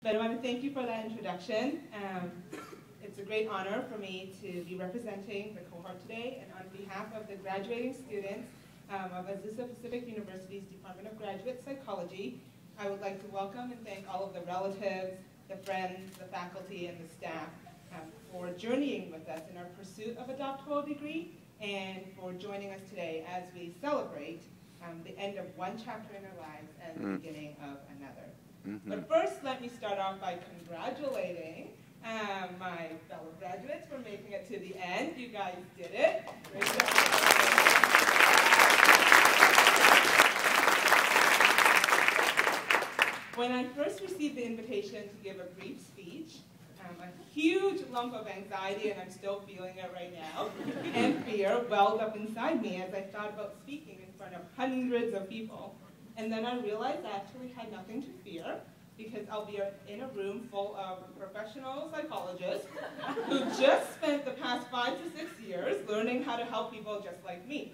But I want to thank you for that introduction. It's a great honor for me to be representing the cohort today, and on behalf of the graduating students of Azusa Pacific University's Department of Graduate Psychology, I would like to welcome and thank all of the relatives, the friends, the faculty, and the staff for journeying with us in our pursuit of a doctoral degree and for joining us today as we celebrate the end of one chapter in our lives and the beginning of another. But first, let me start off by congratulating my fellow graduates for making it to the end. You guys did it. Great job. When I first received the invitation to give a brief speech, a huge lump of anxiety, and I'm still feeling it right now, and fear welled up inside me as I thought about speaking in front of hundreds of people. And then I realized I actually had nothing to fear because I'll be in a room full of professional psychologists who just spent the past 5 to 6 years learning how to help people just like me.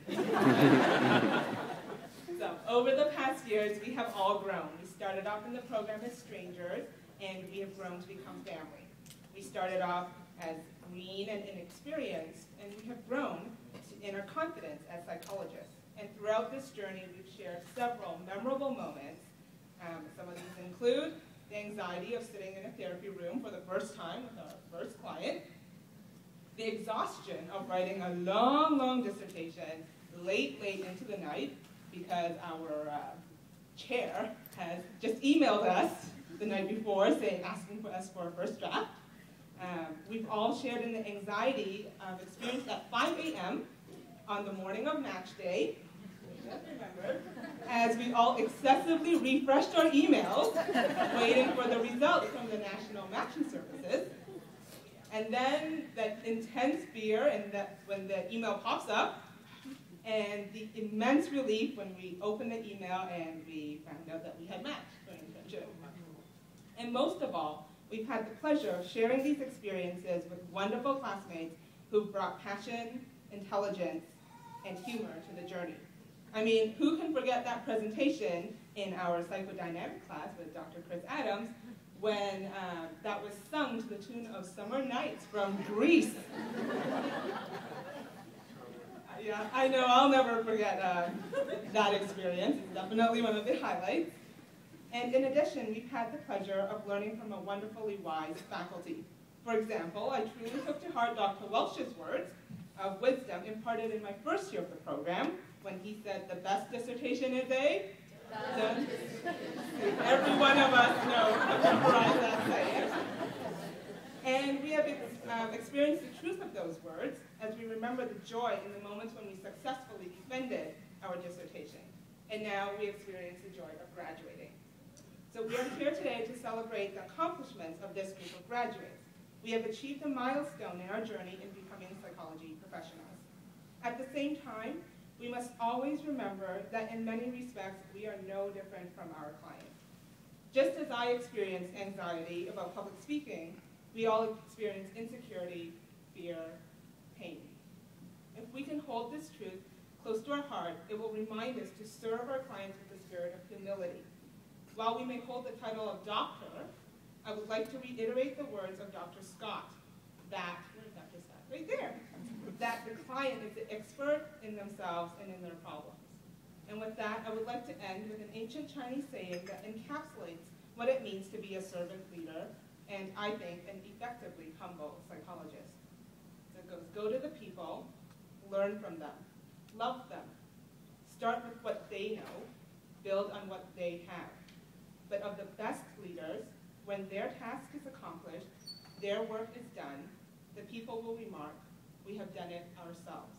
So over the past years, we have all grown. We started off in the program as strangers, and we have grown to become family. We started off as green and inexperienced, and we have grown to inner confidence as psychologists. And throughout this journey, we've shared several memorable moments. Some of these include the anxiety of sitting in a therapy room for the first time with our first client, the exhaustion of writing a long, long dissertation late into the night because our chair has just emailed us the night before asking for us for a first draft. We've all shared in the anxiety experienced at 5 a.m. on the morning of match day, as we all excessively refreshed our emails, waiting for the results from the national matching services. And then that intense fear and that when the email pops up, and the immense relief when we opened the email and we found out that we had matched for an internship. And most of all, we've had the pleasure of sharing these experiences with wonderful classmates who've brought passion, intelligence, and humor to the journey. I mean, who can forget that presentation in our psychodynamic class with Dr. Chris Adams when that was sung to the tune of Summer Nights from Greece? Yeah, I know, I'll never forget that experience. It's definitely one of the highlights. And in addition, we've had the pleasure of learning from a wonderfully wise faculty. For example, I truly took to heart Dr. Welch's words of wisdom imparted in my first year of the program when he said the best dissertation is a done. Every one of us know memorize that saying. And we have experienced the truth of those words as we remember the joy in the moments when we successfully defended our dissertation. And now we experience the joy of graduating. So we are here today to celebrate the accomplishments of this group of graduates. We have achieved a milestone in our journey in becoming psychology professionals. At the same time, we must always remember that in many respects, we are no different from our clients. Just as I experienced anxiety about public speaking, we all experience insecurity, fear, pain. If we can hold this truth close to our heart, it will remind us to serve our clients with a spirit of humility. While we may hold the title of doctor, I would like to reiterate the words of Dr. Scott, where's Dr. Scott? Right there, that the client is the expert in themselves and in their problems. And with that, I would like to end with an ancient Chinese saying that encapsulates what it means to be a servant leader, and I think an effectively humble psychologist. So it goes, go to the people, learn from them, love them, start with what they know, build on what they have. But of the best leaders, when their task is accomplished, their work is done, the people will remark, we have done it ourselves.